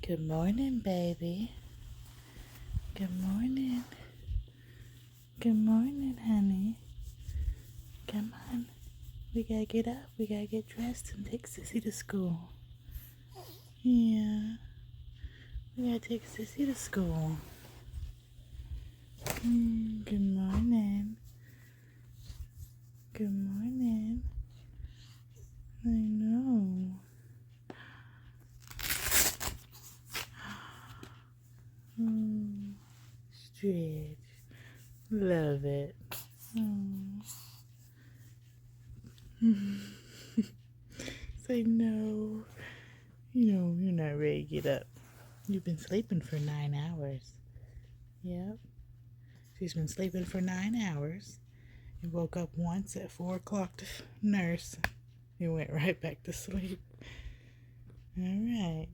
Good morning, baby. Good morning. Good morning, honey. Come on. We gotta get up. We gotta get dressed and take Sissy to school. Yeah. We gotta take Sissy to school. Good morning. Good morning. I know. Stretch. Love it. Say no. You know, you're not ready to get up. You've been sleeping for 9 hours. Yep. She's been sleeping for 9 hours. And woke up once at 4 o'clock to nurse. And went right back to sleep. All right.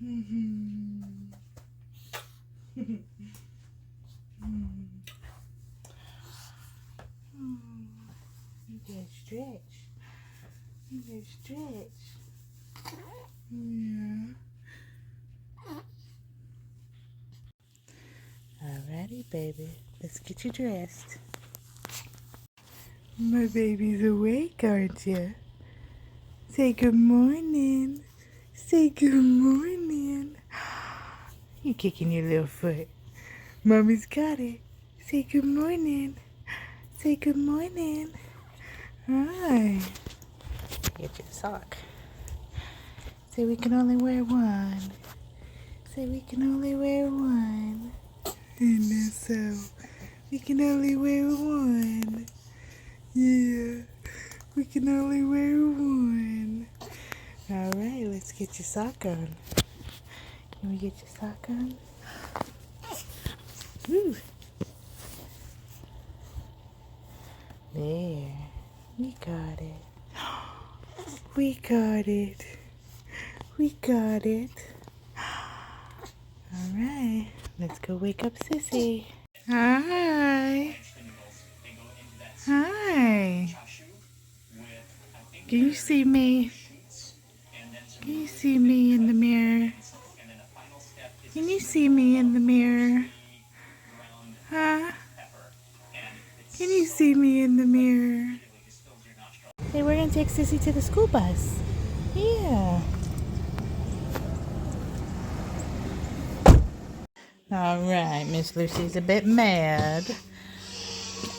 You gotta stretch. You gotta stretch. Yeah. Alrighty, baby. Let's get you dressed. My baby's awake, aren't you? Say good morning. Say good morning. You kicking your little foot. Mommy's got it. Say good morning. Say good morning. Hi. Get your sock. Say we can only wear one. Say we can only wear one. And that's so. We can only wear one. Yeah. We can only wear one. Alright, let's get your sock on. Can we get your sock on? Woo. There. We got it. We got it. We got it. Alright, let's go wake up Sissy. Hi. Hi. Can you see me? Can you see me in the mirror? Can you see me in the mirror? Huh? Can you see me in the mirror? Hey, we're gonna take Sissy to the school bus. Yeah. Alright, Miss Lucy's a bit mad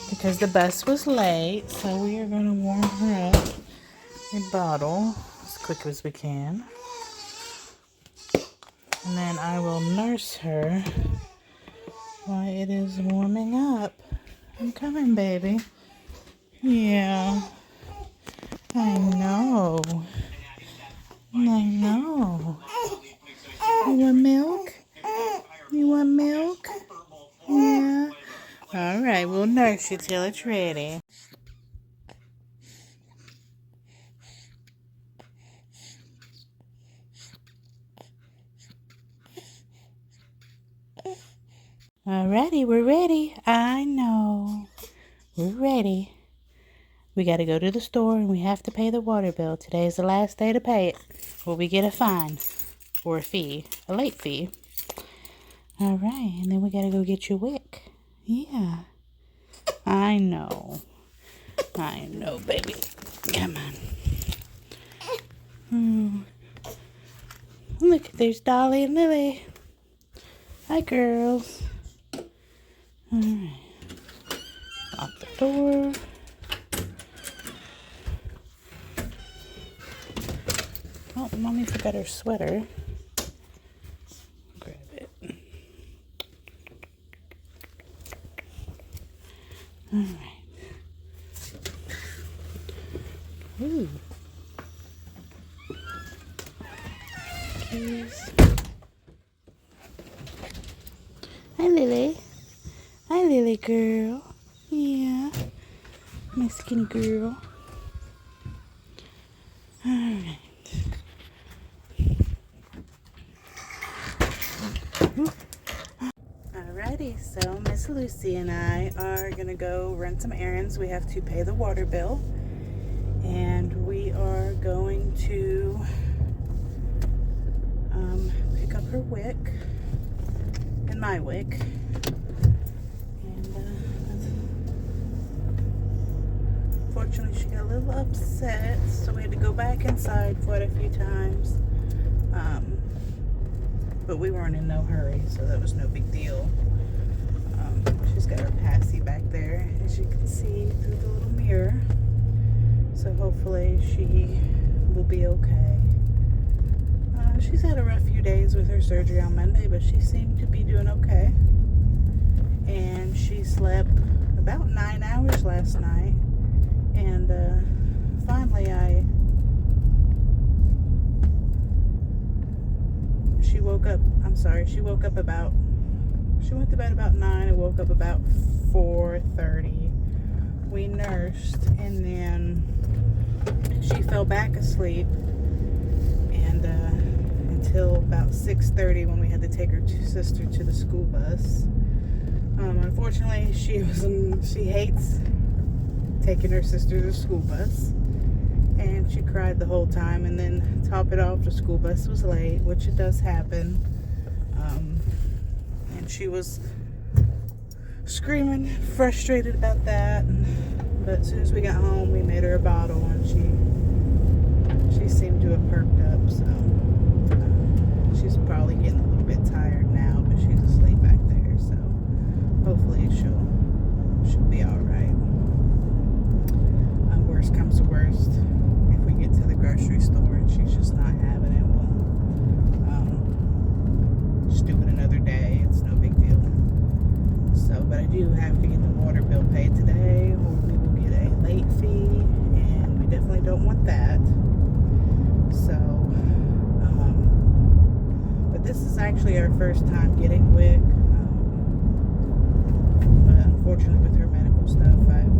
because the bus was late, so we are gonna warm her up a bottle as quick as we can. And then I will nurse her while it is warming up. I'm coming, baby. Yeah. I know. I know. You want milk? You want milk? Yeah. Alright, we'll nurse you till it's ready. Alrighty, we're ready. I know. We're ready. We gotta go to the store and we have to pay the water bill. Today is the last day to pay it, or we get a fine or a fee, a late fee. Alright, and then we gotta go get your WIC. Yeah. I know. I know, baby. Come on. Look, there's Dolly and Lily. Hi, girls. Alright. Lock the door. Oh, Mommy forgot her sweater. Grab it. Alright. Ooh. Keys. Hi, Lily. Hi, Lily girl. Yeah. My skinny girl. Alright. Alrighty, Alrighty, so Miss Lucy and I are gonna go run some errands. We have to pay the water bill, and we are going to pick up her WIC and my WIC. And fortunately, she got a little upset, so we had to go back inside quite a few times. But we weren't in no hurry, so that was no big deal. She's got her passy back there, as you can see through the little mirror. So hopefully she will be okay. She's had a rough few days with her surgery on Monday, but she seemed to be doing okay. And she slept about 9 hours last night. And finally she went to bed about 9 and woke up about 4:30. We nursed, and then she fell back asleep, and until about 6:30 when we had to take her sister to the school bus. Unfortunately, she hates taking her sister to the school bus, and she cried the whole time. And then top it off, the school bus was late, which it does happen. And she was screaming, frustrated about that. But as soon as we got home, we made her a bottle, and she seemed to have perked up. So she's probably getting a little bit tired now, but she's asleep back there. So hopefully she'll be all right. Worst comes to worst, if we get to the grocery store and she's just not having it, we'll just do it another day. It's no big deal. So, but I do have to get the water bill paid today, or we will get a late fee, and we definitely don't want that. So, but this is actually our first time getting WIC. But unfortunately, with her medical stuff, I've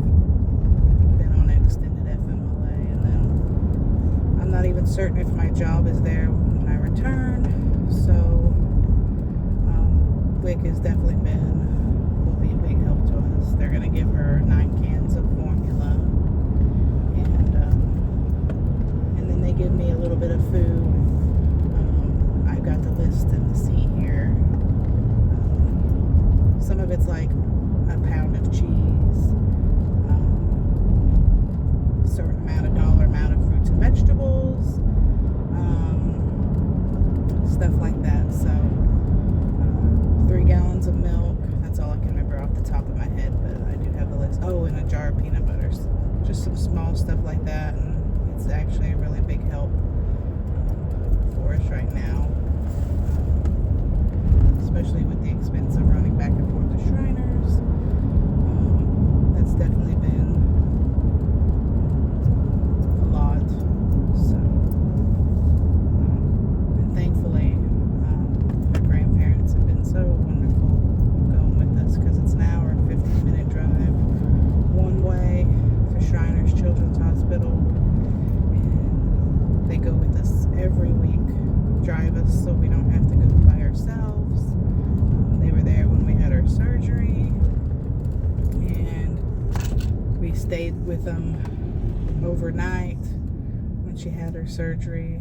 been on extended FMLA, and then I'm not even certain if my job is there when I return. So WIC has definitely will be a big help to us. They're going to give her 9 cans of formula, and then they give me a little bit of food. I've got the list in the seat here. Some of it's like a pound of cheese, a certain dollar amount of fruits and vegetables, stuff like that. So 3 gallons of milk. That's all I can remember off the top of my head, but I do have the list. Oh, and a jar of peanut butter. Just some small stuff like that, and it's actually a really big help for us right now, especially with the expense of running back and forth to Shriners. That's definitely been a lot. So, and thankfully, my grandparents have been so wonderful going with us, because it's an hour and 15-minute drive one way to Shriners Children's Hospital, and they go with us every week, drive us so we don't have to go by ourselves. They were there when we had our surgery, and we stayed with them overnight when she had her surgery,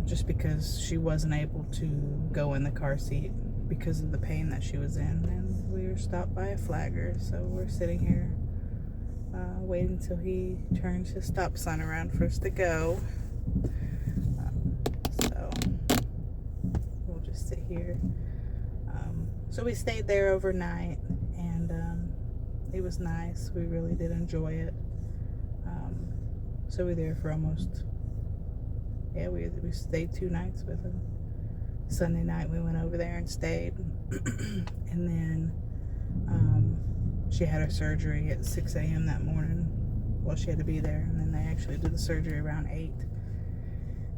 just because she wasn't able to go in the car seat because of the pain that she was in. And we were stopped by a flagger, so we're sitting here waiting until he turns his stop sign around for us to go. So we'll just sit here. So we stayed there overnight, and it was nice. We really did enjoy it. So we were there for almost, we stayed 2 nights with him. Sunday night we went over there and stayed. And then she had her surgery at 6 a.m. that morning. Well, she had to be there, and then they actually did the surgery around 8.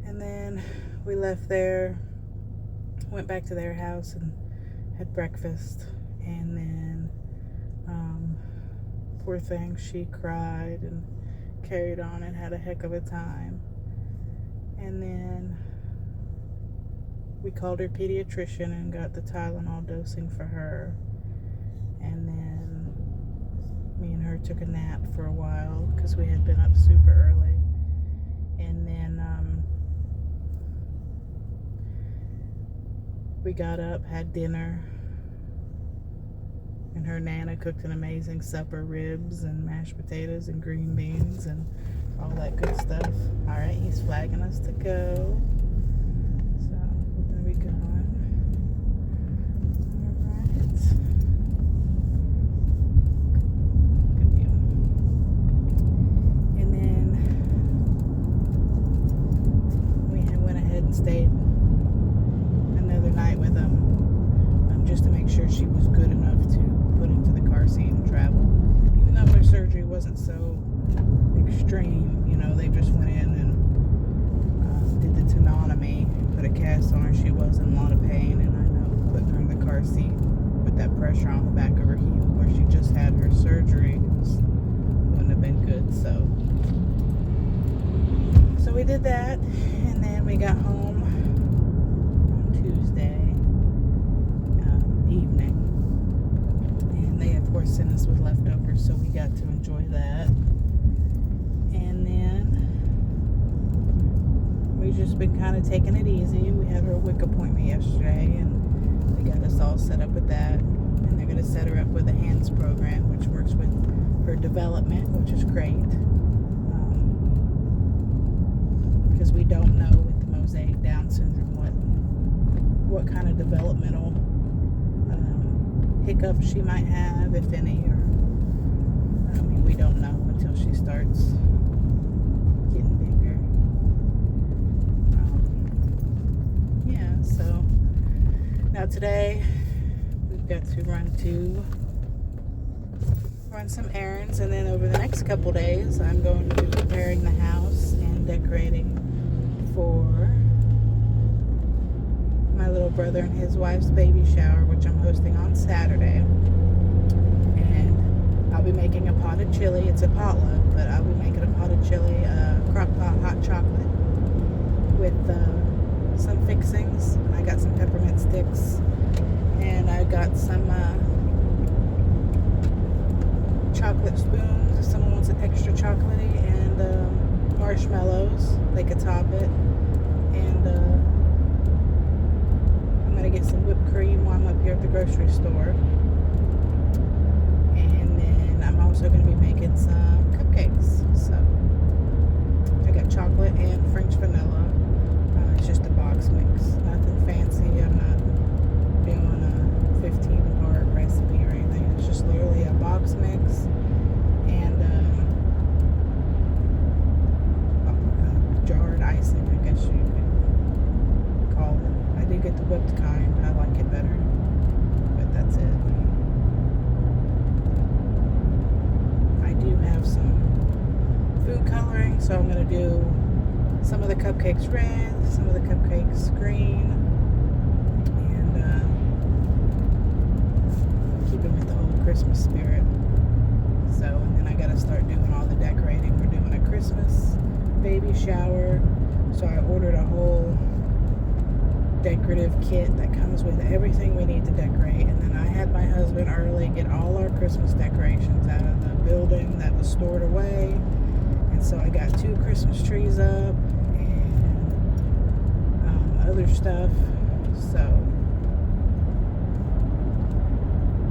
And then we left there, went back to their house and had breakfast. And then poor thing, she cried and carried on and had a heck of a time. And then we called her pediatrician and got the Tylenol dosing for her. And then me and her took a nap for a while because we had been up super early. And then we got up, had dinner, and her Nana cooked an amazing supper, ribs and mashed potatoes and green beans and all that good stuff. All right, he's flagging us to go. So we're going to be going. All right. Good deal. And then we went ahead and stayed another night with them, just to make sure she was good enough to put into the car seat and travel. Even though her surgery wasn't so extreme, you know, they just went in and did the tenotomy, put a cast on her. She was in a lot of pain, and I know putting her in the car seat with that pressure on the back of her heel where she just had her surgery wouldn't have been good. So we did that, and then we got home on Tuesday evening, and they of course sent us with leftovers, so we got to enjoy that. And then we've just been kind of taking it easy. We had our WIC appointment yesterday, and they got us all set up with that, and they're going to set her up with a hands program which works with her development, which is great, because we don't know with the Mosaic Down syndrome what kind of developmental hiccups she might have, if any, or I mean, we don't know until she starts getting bigger. Yeah, so now today we've got to run some errands, and then over the next couple days I'm going to be preparing the house and decorating for my little brother and his wife's baby shower, which I'm hosting on Saturday. And I'll be making a potted chili. It's a potluck, but I'll be making a potted chili, crock pot hot chocolate with some fixings. I got some peppermint sticks, and I got some chocolate spoons if someone wants it extra chocolatey, and marshmallows. They could top it. And I'm going to get some whipped cream while I'm up here at the grocery store. And then I'm also going to be making some cupcakes. So I got chocolate and French vanilla. It's just a box mix. Nothing fancy. I'm not doing a 15-part recipe or anything. It's just literally a box mix and jarred icing, I guess you could call it. I do get the whipped kind. I like it better, but that's it. I do have some food coloring, so I'm going to do some of the cupcakes red, some of the cupcakes green, and keep it with the whole Christmas spirit. So, and then I got to start doing all the decorating. We're doing a Christmas baby shower, so I ordered a whole decorative kit that comes with everything we need to decorate. And then I had my husband early get all our Christmas decorations out of the building that was stored away, and so I got 2 Christmas trees up and other stuff. So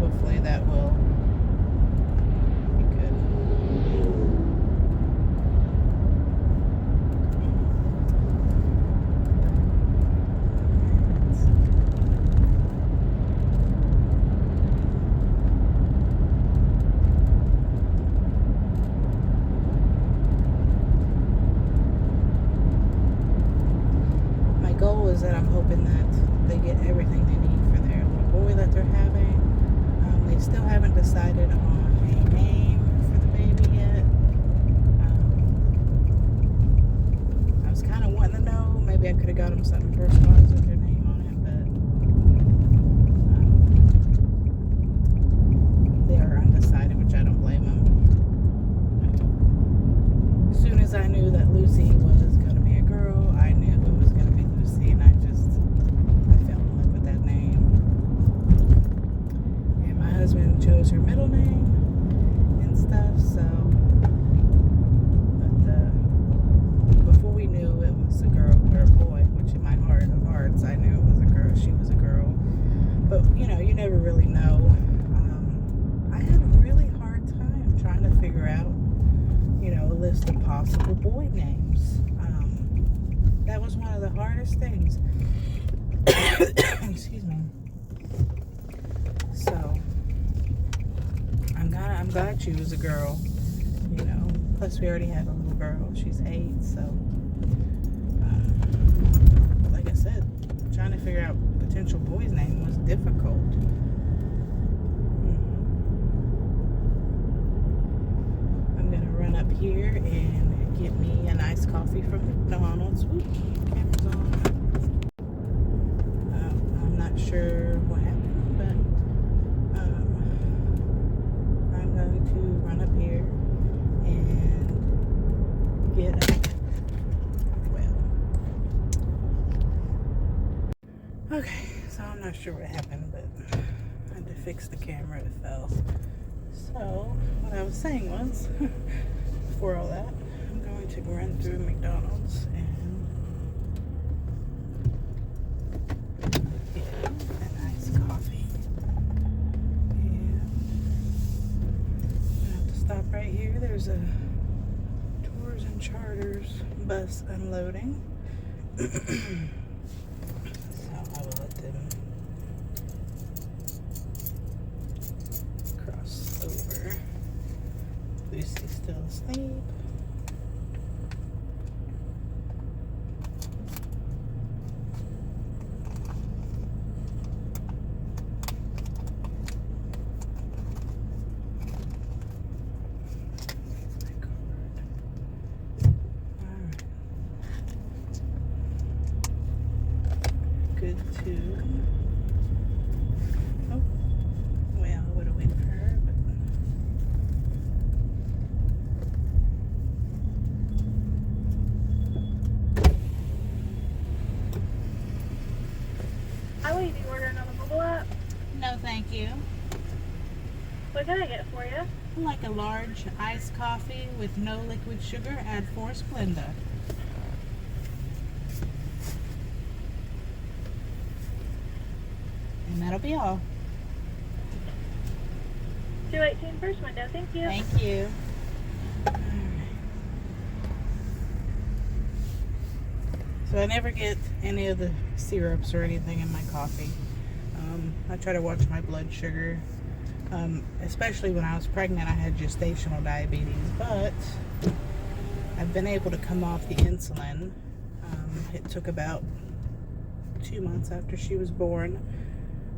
hopefully that will be good. Goal is that I'm hoping that they get everything they need for their little boy that they're having. They still haven't decided on a name for the baby yet. I was kind of wanting to know. Maybe I could have got them something personalized with their name on it, but they are undecided, which I don't blame them. As soon as I knew that Lucy was going to be a girl, I knew it was going to be Lucy, and I knows her middle name and stuff. So, but before we knew it was a girl or a boy, which in my heart of hearts I knew it was a girl. She was a girl, but you know, you never really know. I had a really hard time trying to figure out, you know, a list of possible boy names. That was one of the hardest things. Excuse me. So I'm glad she was a girl, you know. Plus we already have a little girl. She's 8, so but like I said, trying to figure out potential boy's name was difficult. I'm gonna run up here and get me a nice coffee from McDonald's. Ooh, camera's on. I'm not sure what happened, but I'm going to run up here and get okay, so I'm not sure what happened, but I had to fix the camera, it fell. So what I was saying was, before all that, I'm going to run through McDonald's and get a nice coffee. And I have to stop right here. There's a Tours and Charters bus unloading. So I will let them cross over. Lucy's still asleep. Good to. Oh, well, I would have waited for her, but. Hi, will you be ordering on the mobile app? No, thank you. What can I get for you? I'd like a large iced coffee with no liquid sugar. Add 4 Splenda. And that'll be all. 218 first window, thank you. Thank you. Alright. So I never get any of the syrups or anything in my coffee. I try to watch my blood sugar. Especially when I was pregnant, I had gestational diabetes, but I've been able to come off the insulin. It took about 2 months after she was born.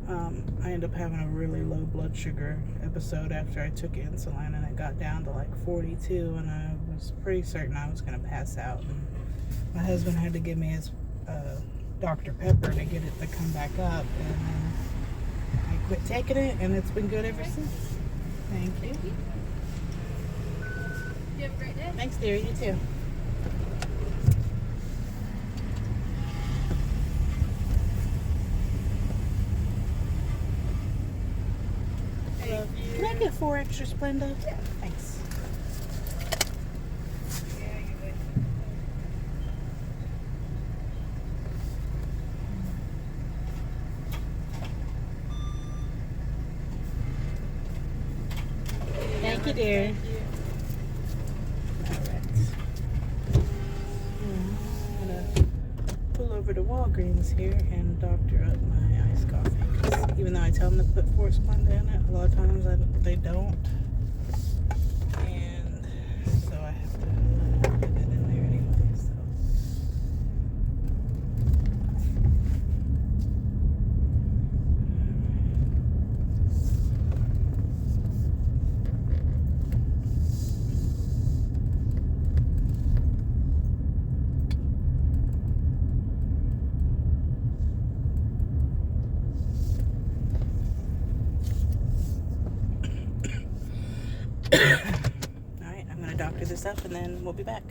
I ended up having a really low blood sugar episode after I took insulin, and it got down to like 42, and I was pretty certain I was going to pass out. And my husband had to give me his Dr. Pepper to get it to come back up, and then I quit taking it, and it's been good ever since. Thank you. You have a great day. Thanks, dear. You too. Can I get 4 extra Splenda? Yeah. Thanks. Thank you, dear. Thank you. Alright. I'm gonna pull over to Walgreens here and doctor up my iced coffee. 'Cause even though I tell them to put 4 Splenda in it, a lot of times they don't. And so I have to put it in there anyway. So. Alright, I'm going to doctor this up and then we'll be back.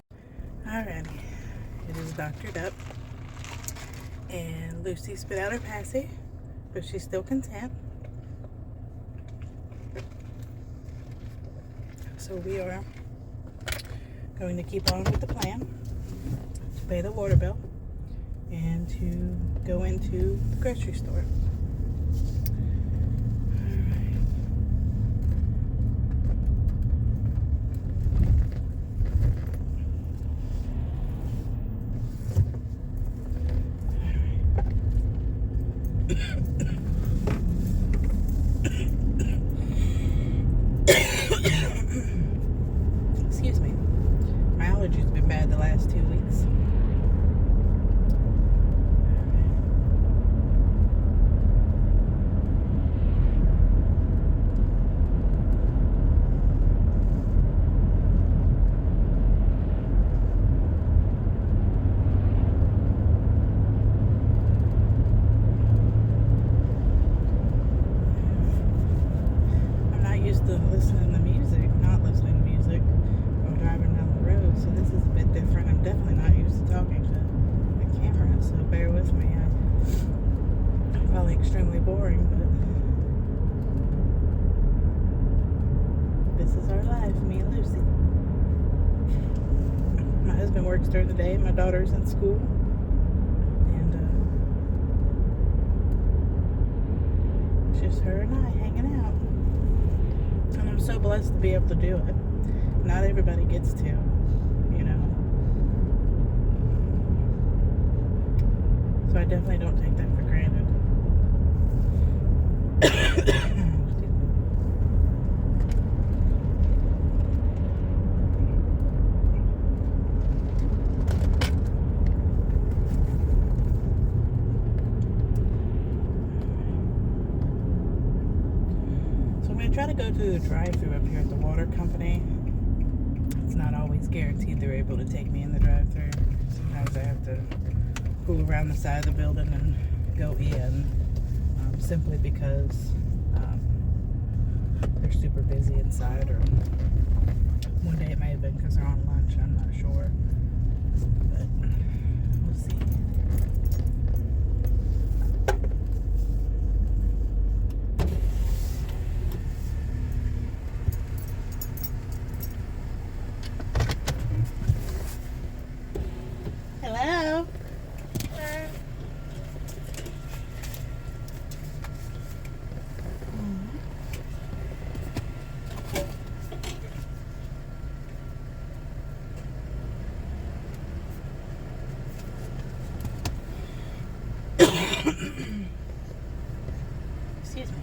Alrighty, it is doctored up. And Lucy spit out her passy, but she's still content. So we are going to keep on with the plan to pay the water bill and to go into the grocery store. Excuse me. My allergies have been bad the last 2 weeks. I'm not used to listening to music, not listening to music while driving down the road, so this is a bit different. I'm definitely not used to talking to the camera, so bear with me. I'm probably extremely boring, but this is our life, me and Lucy. My husband works during the day, my daughter's in school, and it's just her and I hanging out. And I'm so blessed to be able to do it. Not everybody gets to, you know. So I definitely don't take that for granted. Excuse me. So I'm going to try to go to the drive-thru up here at the water company. It's not always guaranteed they're able to take me in the drive-thru. Sometimes I have to pull around the side of the building and go in, simply because they're super busy inside, or one day it may have been because they're on lunch, I'm not sure, but we'll see. Hello? Excuse me.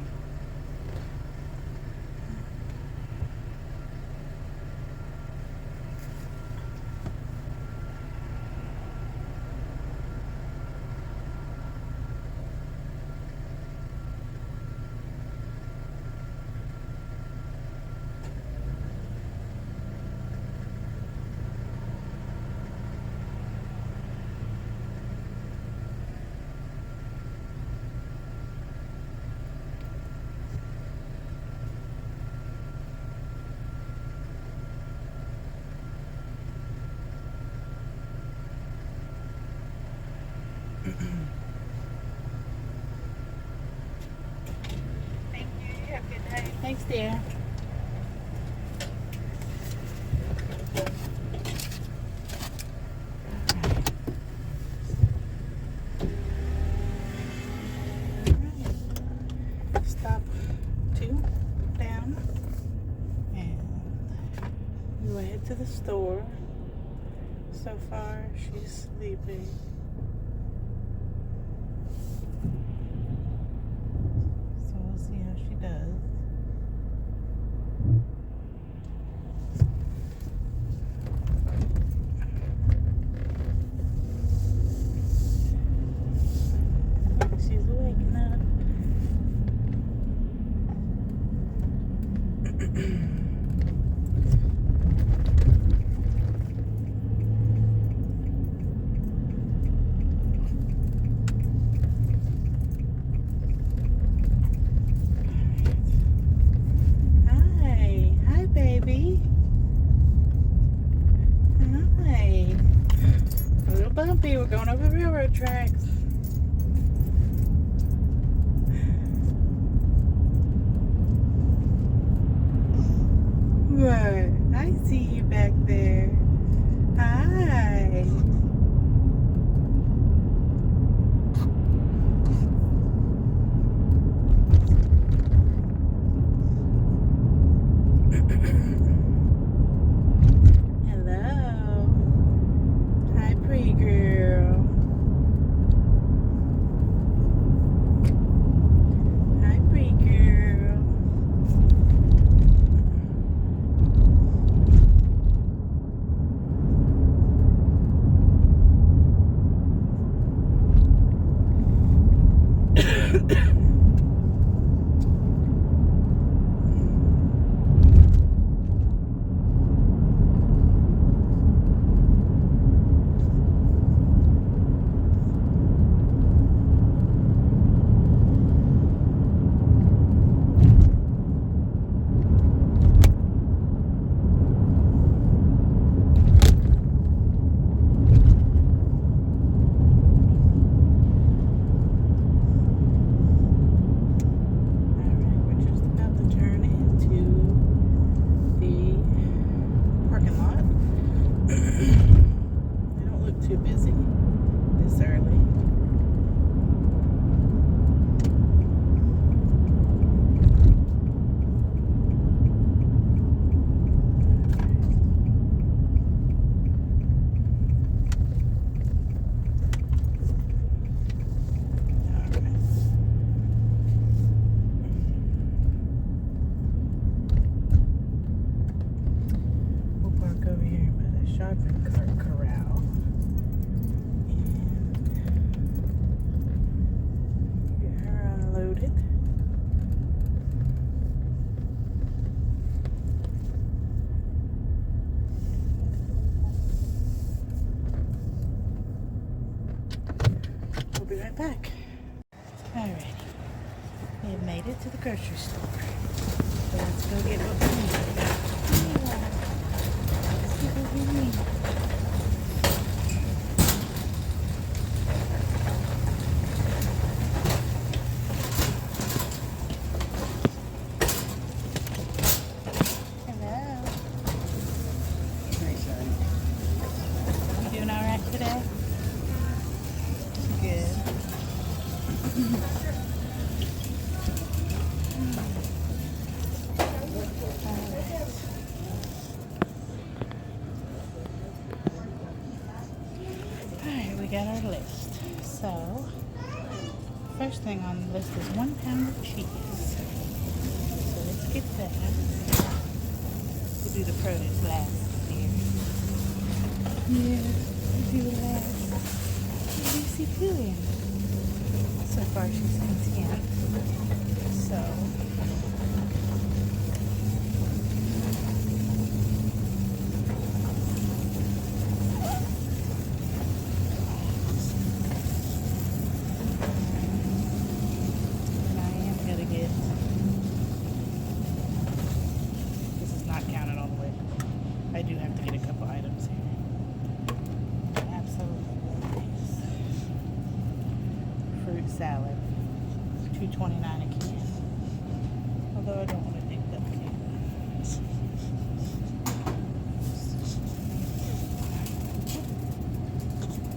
Thank you. You have a good day. Thanks, dear. Alright. Stop 2 down, and we will head to the store. So far, she's sleeping. So we'll see how she does. She's waking up. Hi, baby. Hi. A little bumpy. We're going over the railroad tracks. What? see you back there. Hi. Hello. Hi, pretty girl. Hi, pretty girl. Too busy this early. We'll park over here by the shopping cart corral. Unloaded. We'll be right back. Alrighty. We have made it to the grocery store. So let's go get what we need. Let's get what we need. Today? Good. Alright, we got our list. So, first thing on the list is 1 pound of cheese. So let's get that. We'll do the produce last here. Yeah. Do last. Lucy doing? So far she's content. So and I am gonna get, this is not counted all the way. I do have to get a couple items here. Fruit salad, $2.29 a can. Although I don't want to dig that can.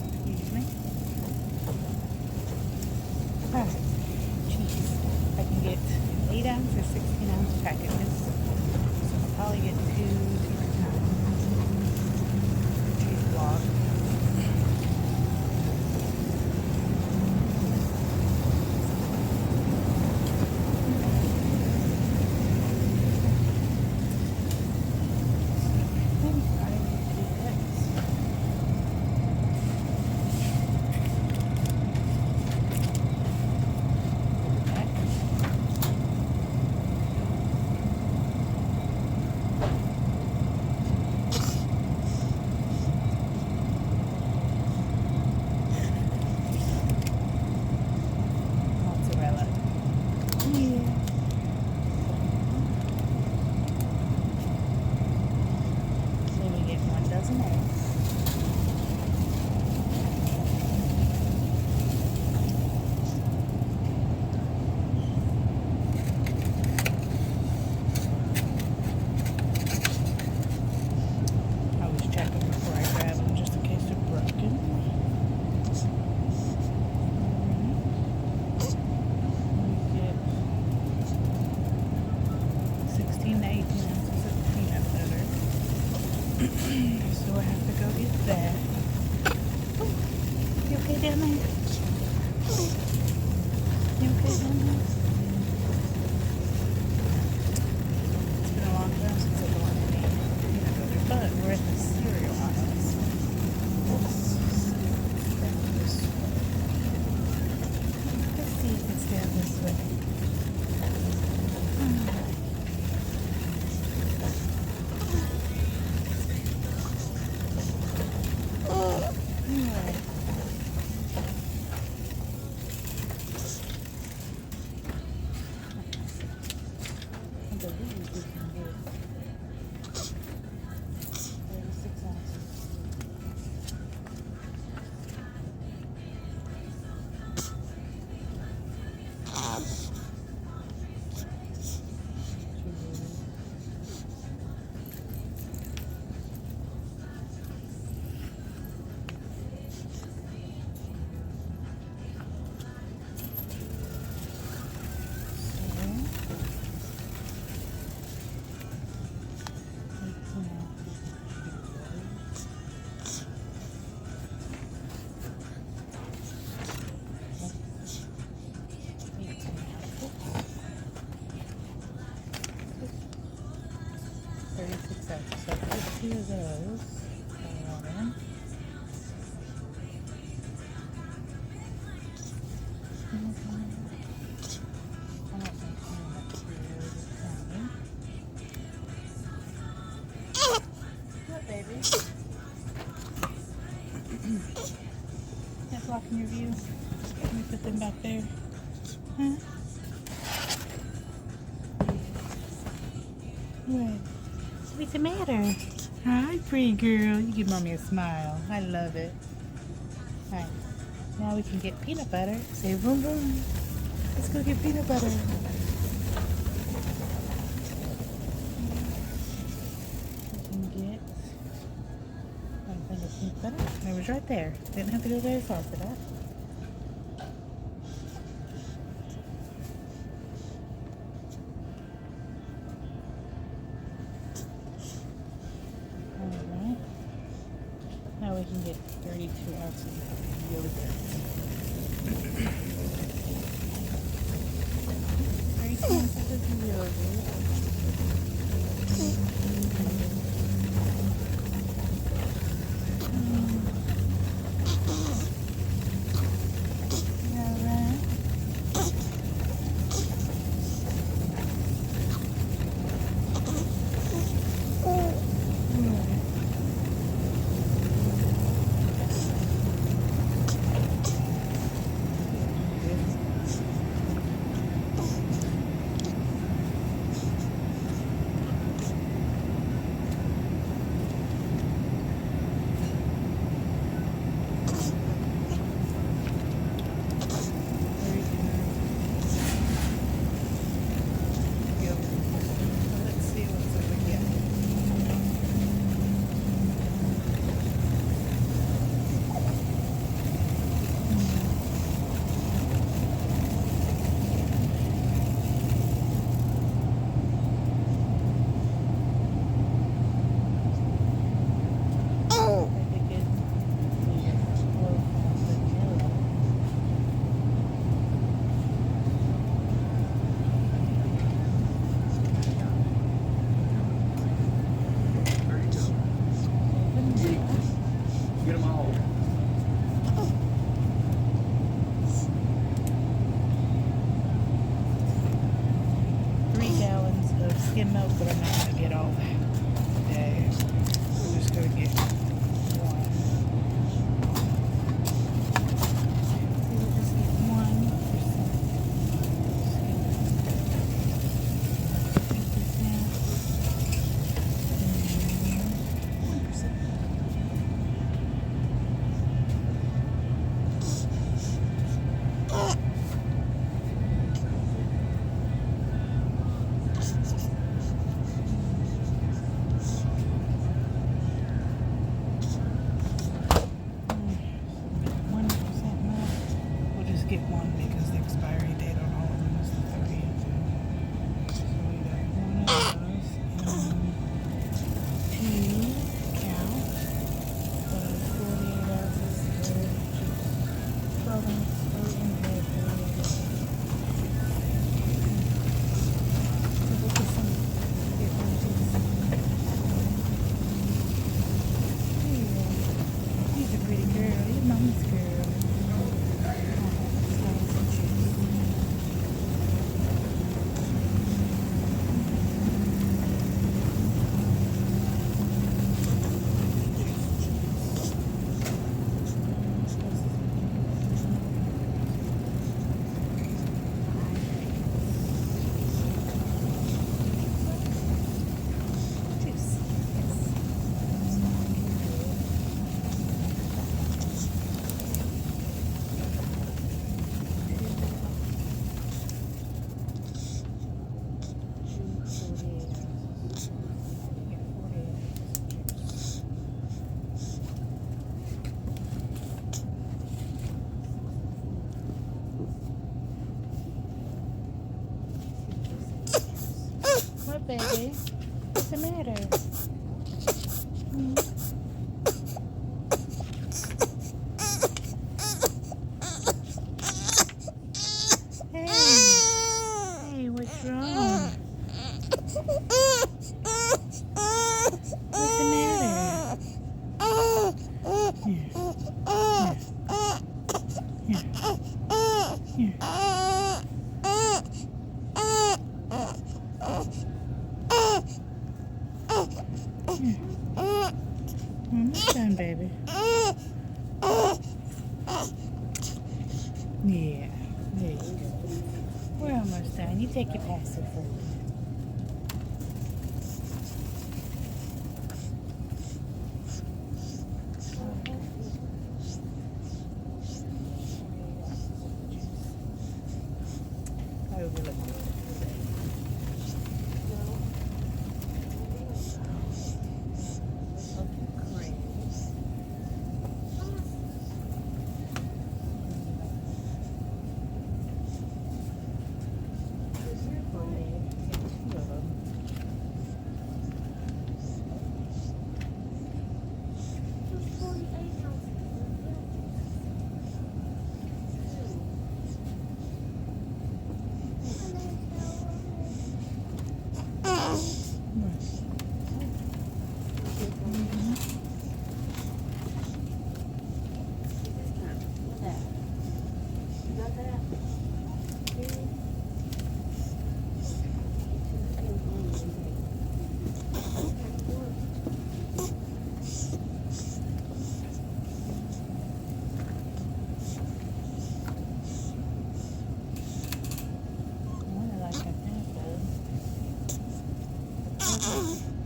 Excuse me. Alright, cheese. I can get 8 ounce or 16 ounce packages. So I'll probably get 2 different kinds. Cheese block. So I have to go get that. Oh, you okay down there? You okay down there? It's been a long time since I've gone any peanut butter, but we're at the cereal aisle, so let's down this way. Let's see if it's down this way. Alright. I believe we can get 36 ounces. So I put 2 of those. Water. What, baby? That's blocking your view. Let me put them back there. Huh? What? What's the matter? Hi, pretty girl. You give mommy a smile. I love it. Alright. Now we can get peanut butter. Say boom boom. Let's go get peanut butter. We can get one thing of peanut butter. It was right there. Didn't have to go very far for that. Alright. Now we can get 32 ounces of yogurt. 32 ounces of yogurt. Alright. Let's see what's over here. Get them all. 3 gallons of skim milk, but I'm not going to get all that today. I'm just going to get one. So we'll just get 1%. 1%. baby? What's the matter? Hmm? Hey, hey, what's wrong? What's the matter? Here, here, here, here. Almost done, baby. Yeah, there you go. We're almost done. You take your passive for me. I overlooked it.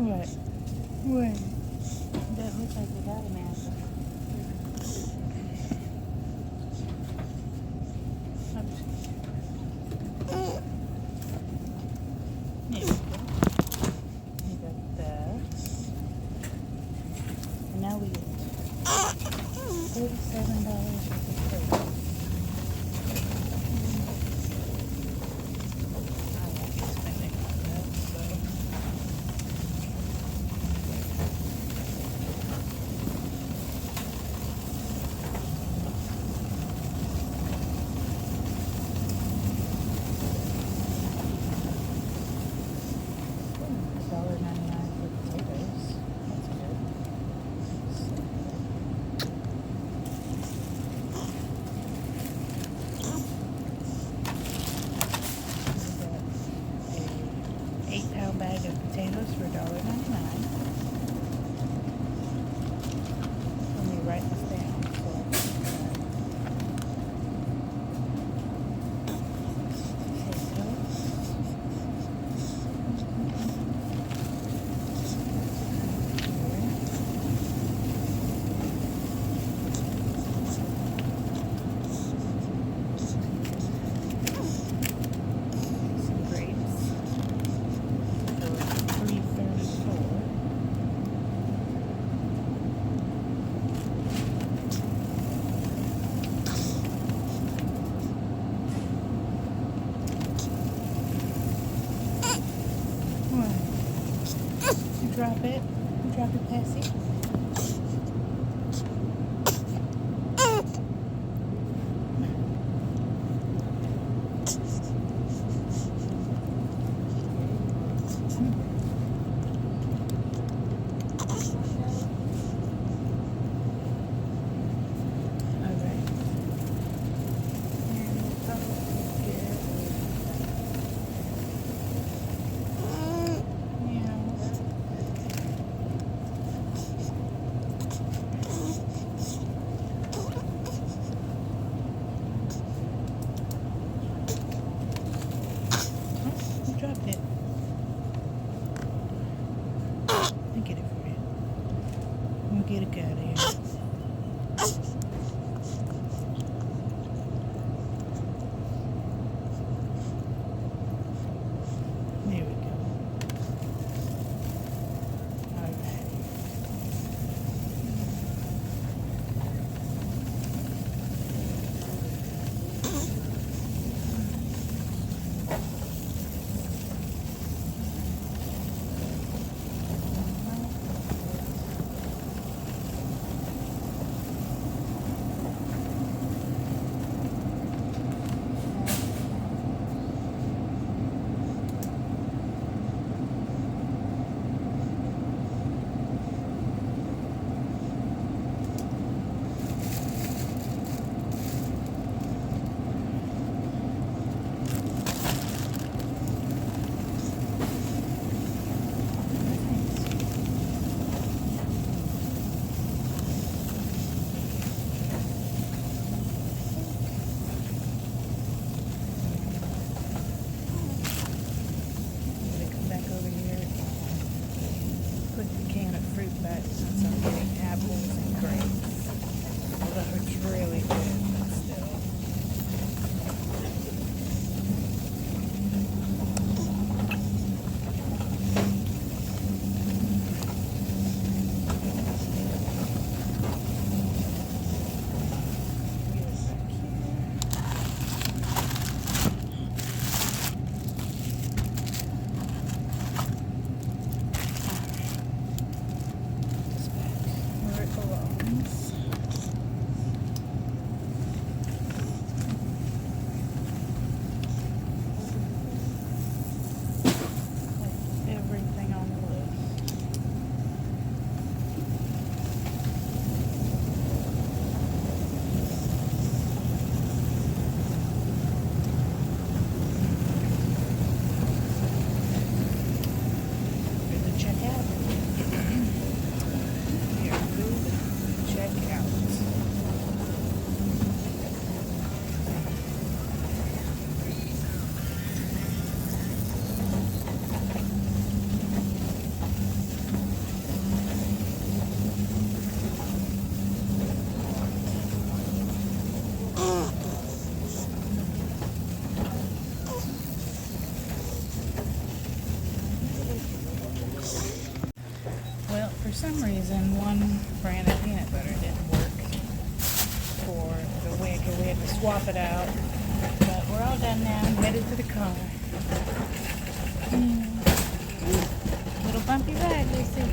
What? What? That looks like we got an apple. There we go. We got that. And now we get $47 for the plate. I won't be spending on that, so. $1.99 for potatoes. That's good. We got a 8-pound bag of potatoes for $1.99. Let me write this down so I can some grapes for $3.34. What? You drop it? You drop it, Passy? Dropped it. I'll get it for you. We'll get it out of here. There we go. All right. since I'm getting apples and grapes. Although it's really good, but still. Where it belongs. Everything on the list. Here's the checkout. Your food checkout. Well, for some reason, one brand of peanut butter didn't work for the WIC, and we had to swap it out. But we're all done now. I'm headed to the car. Little bumpy ride, Lucy.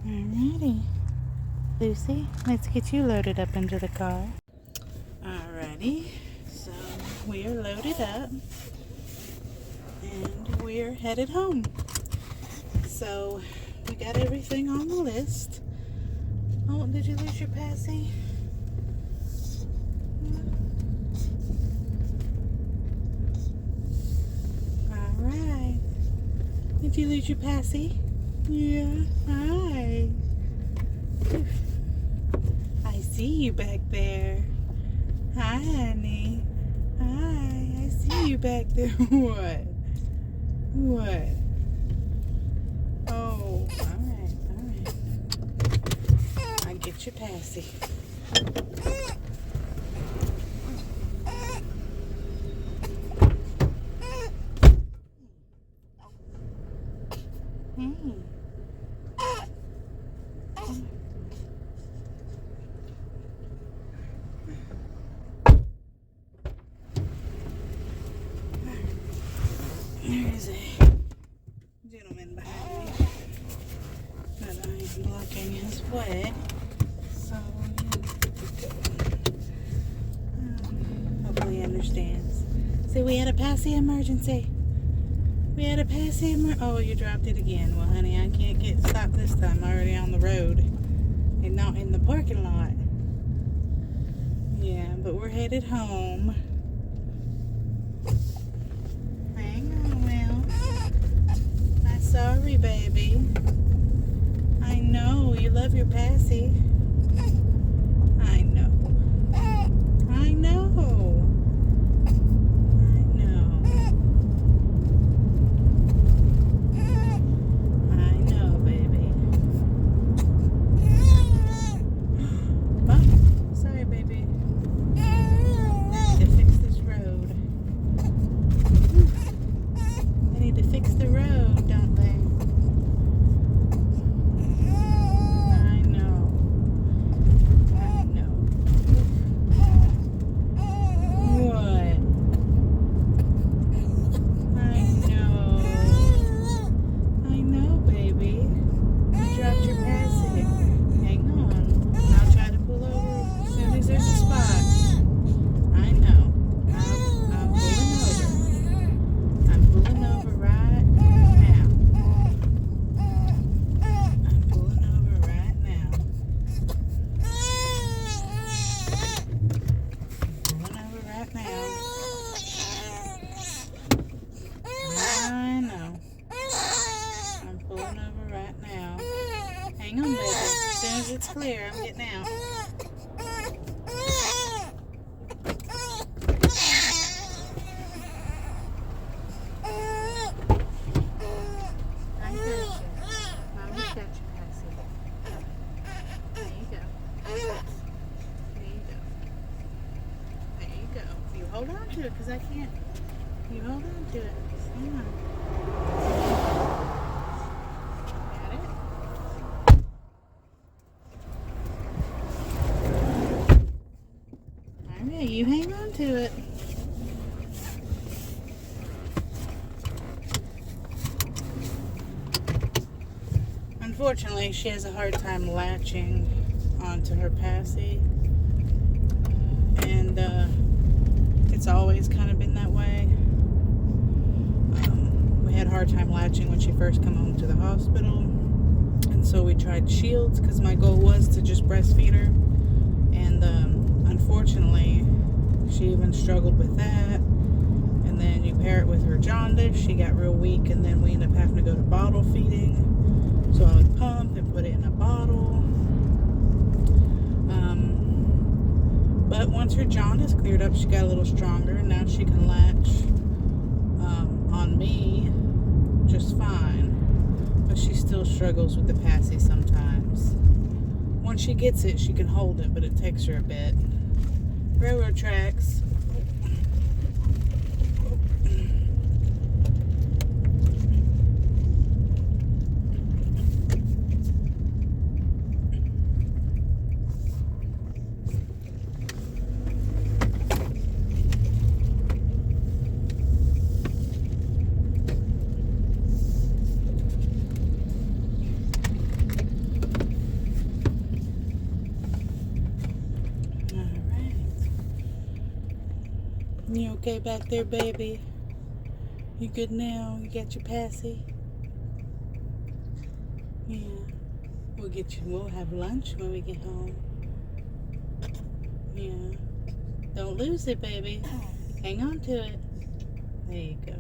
Alrighty, Lucy, let's get you loaded up into the car. Alrighty, so we are loaded up and we're headed home. So we got everything on the list. Oh, did you lose your passy? Alright. Did you lose your passy? Yeah, hi. I see you back there. Hi, honey. Hi, I see you back there. What? What? Oh, alright, alright. I get your passy. There's a gentleman behind me that I am blocking his way. So, hopefully he understands. See, we had a passy emergency. We had a passy emergency. Oh, you dropped it again. Well, honey, I can't get stopped this time. I'm already on the road and not in the parking lot. Yeah, but we're headed home. Hang on, Will. I'm sorry, baby. I know, you love your passy. I know. I know. I know. I know, baby. Oh, sorry, baby. I need to fix this road. They need to fix the road, don't they? I know. I know. What? I know. I know, baby. You dropped your passy. Hang on. I'll try to pull over as soon as there's a spot. I know. I'm pulling over. I'm pulling over right now. I'm pulling over right now. Pulling over right now. I know. I'm pulling over right now. Hang on, baby. As soon as it's clear, I'm getting out. I got you. Mommy's got you, Passy. There you go. There you go. There you go. You hold on to it, because I can't. You hold on to it. Hang on. Got it? Alright, you hang on to it. Unfortunately, she has a hard time latching onto her passy. And it's always kind of been that way. We had a hard time latching when she first came home to the hospital. And so we tried shields because my goal was to just breastfeed her. And unfortunately, she even struggled with that. And then you pair it with her jaundice, she got real weak, and then we ended up having to go to bottle feeding. So I would pump and put it in a bottle. But once her jaundice cleared up, she got a little stronger, and now she can latch on me just fine. But she still struggles with the passy sometimes. Once she gets it, she can hold it, but it takes her a bit. Railroad tracks. You okay back there, baby? You good now? You got your passy? Yeah. We'll have lunch when we get home. Yeah. Don't lose it, baby. Hang on to it. There you go.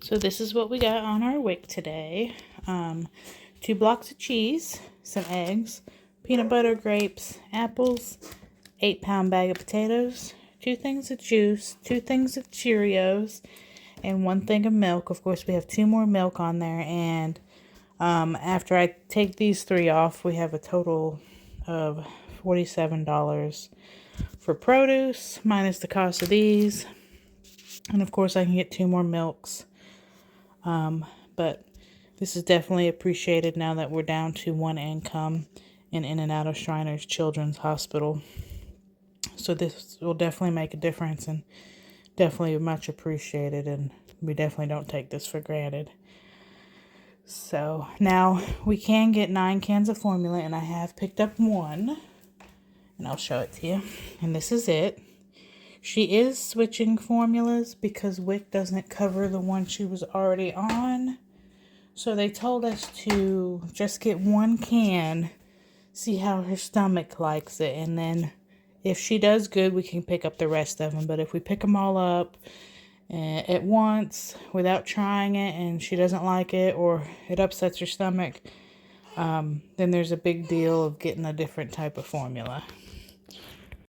So this is what we got on our WIC today. 2 blocks of cheese, some eggs, peanut butter, grapes, apples, 8-pound bag of potatoes, 2 things of juice, 2 things of Cheerios, and 1 thing of milk. Of course, we have 2 more milk on there, and after I take these 3 off, we have a total of $47 for produce, minus the cost of these. And of course, I can get 2 more milks. But this is definitely appreciated now that we're down to 1 income and in and out of Shriners Children's Hospital. So this will definitely make a difference and definitely much appreciated, and we definitely don't take this for granted. So now we can get 9 cans of formula, and I have picked up 1, and I'll show it to you. And this is it. She is switching formulas because WIC doesn't cover the one she was already on. So they told us to just get 1 can, see how her stomach likes it, and then if she does good, we can pick up the rest of them. But if we pick them all up at once without trying it and she doesn't like it or it upsets her stomach, then there's a big deal of getting a different type of formula.